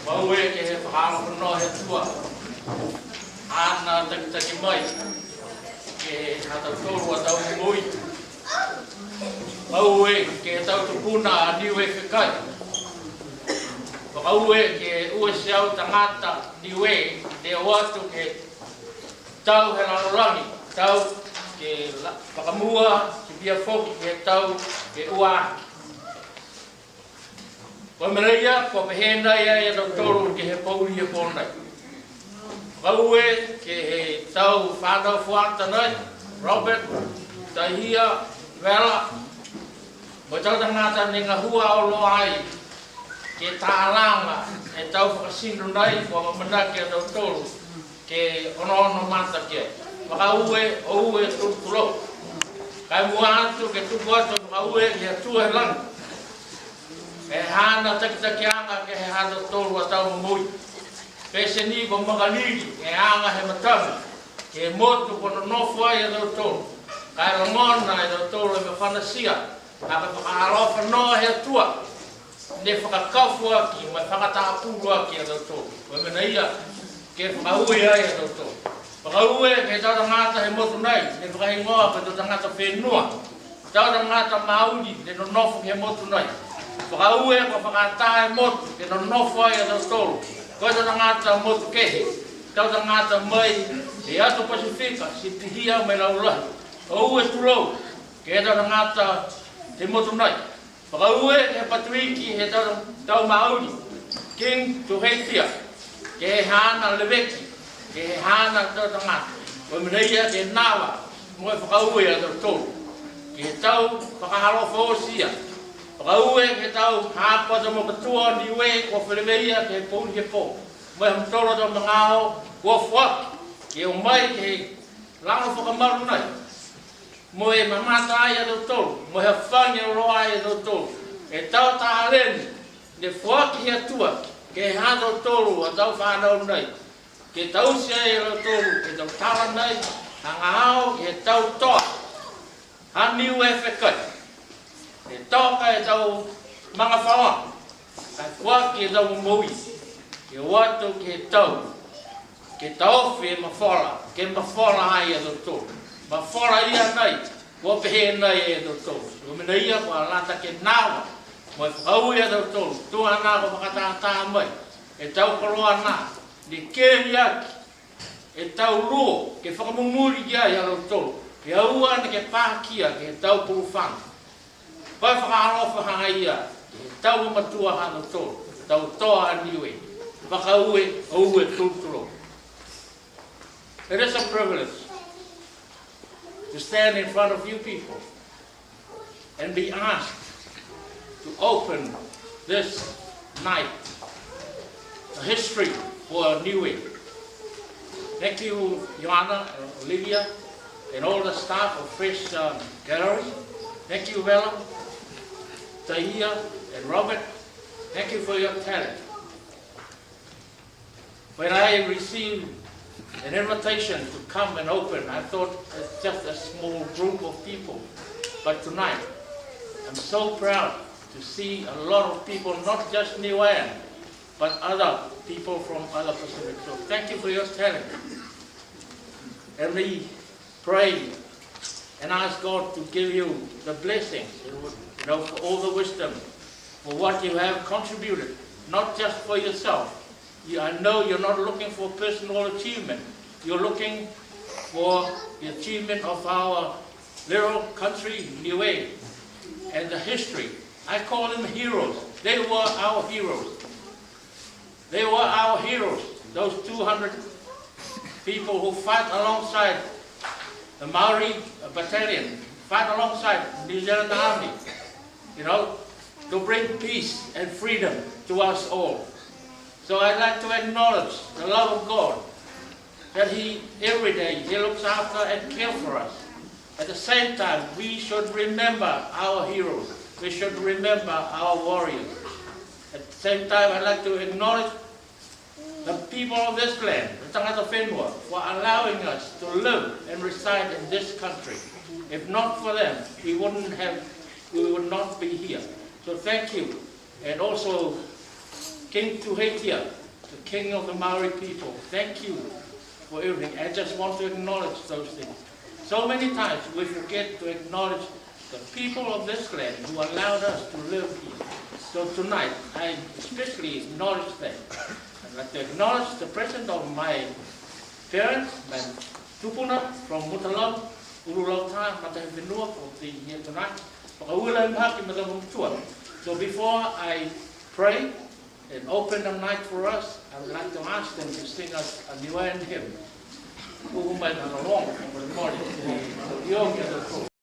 Maue ke he whakaro whanau he tua. Ana taki mai. Ke he hata tōru a tau mui. Maue ke he Tau Tupua a Niue whekai. Whakaue ke ue seau tangata Niue te watu ke tau he ranorangi. Tau ke whakamua ki bia whoki ke tau ke ua. Ko mereia, ko pehena ia tau tōru ke he pauri e pōnei. Kaue ke he tau whānau whuata nei, Robert, Taihia, Vela. Mo tau tangata ni ngā hua o loa ai, ke tālanga e tau whakasino nei, ko mamana ke tau tōru, ke ono mata ke. Whakaue, oue tūtulo. Kai mua atu ke tupu atu, whakaue ke tua he langa. E hana takianga ke he hana tōru a tau mui. Pese ni ko makaniri, e anga he matami. Ke motu kono nofu ai e tau tōru. Kai ramona e tau tōru e me whanasia. Ka whakaalofa noa he tua. Ne whakakafu aki, mai whakatapuru aki e tau tōru. Koe mena ia ke whakaue ai e tau tōru. Whakaue ke tau tangata he motu nei, ne whakaingoa ke tau tangata whenua. Tau tangata mauni, ne no nofu he motu nei. Whakaue ko whakatae motu, ke no nofu ai a tau tōru. Koe tau tangata motu kehe, tau tangata mai, e ato Pasifika, si tihia mai laulahi. O ue tulou, ke tau tangata te motu nei. Whakaue he patuiki he tau mauni, King to Heitia, ke he hana leweki, ke he hana tau tangata. Koe mineia ke nawa, moe whakaue a tau tōru. Ke tau whakahalofa o sia. Whakaue ke tau hāpata mo katua Niue ko whilemeia ke pōni he pō. Moe hamtoro tau mangao kua whuaki. Ke o mai ke langa whakamaru nei. Moe mamata ai a tau tōru. Moe he whangi o roa ai a tau tōru. E tau tāleni ne whuaki he atua ke hā tau tōru a tau whanau nei. Ke tau sia e tau tōru ke tau tala nei. Hanga hao ke tau toa. Ha Niue whekai. E toka e tau mga whawa. Kai whaki e tau mui. Ke watu ke tau. Ke tau whi mawhora. Ke mawhora ai e tau tōru. Mawhora ia nei. Kua pehe nei e tau tōru. Kua mina ia kua lata ke nawa. Moe whakau e tau tōru. Tua nā ko whakatātā mai. E tau koroa nā. Ni kēri aki. E tau ruo. Ke whakamumuri ia i tau tōru. Ke aua ni ke pākia ke tau purufanga. Pai whakaalofa hanga ia, ke tau matua hana tōru, tau toa a Niue, whakaue aue tūturo. It is a privilege to stand in front of you people and be asked to open this night, a history for Niue. Thank you, Joanna and Olivia, and all the staff of Fresh Gallery. Thank you, Vela, Taihia, and Robert. Thank you for your talent. When I received an invitation to come and open, I thought it's just a small group of people. But tonight, I'm so proud to see a lot of people, not just Niuean, but other people from other Pacific. So thank you for your talent. And we pray and ask God to give you the blessings, for all the wisdom, for what you have contributed, not just for yourself. I know you're not looking for personal achievement. You're looking for the achievement of our little country, Niue, and the history. I call them heroes. They were our heroes. They were our heroes, those 200 people who fight alongside the Maori battalion, fight alongside the New Zealand Army, to bring peace and freedom to us all. So I'd like to acknowledge the love of God, that every day He looks after and cares for us. At the same time, we should remember our heroes. We should remember our warriors. At the same time, I'd like to acknowledge the people of this land, the tangata whenua, for allowing us to live and reside in this country. If not for them, we would not be here. So thank you. And also, King Tuheitia, the king of the Maori people, thank you for everything. I just want to acknowledge those things. So many times we forget to acknowledge the people of this land who allowed us to live here. So tonight, I especially acknowledge them. I'd like to acknowledge the presence of my parents, my tupuna from Mutalau, Urulauta, Matahewhenua, for being here tonight. So before I pray and open the night for us, I would like to ask them to sing us a Niuean hymn.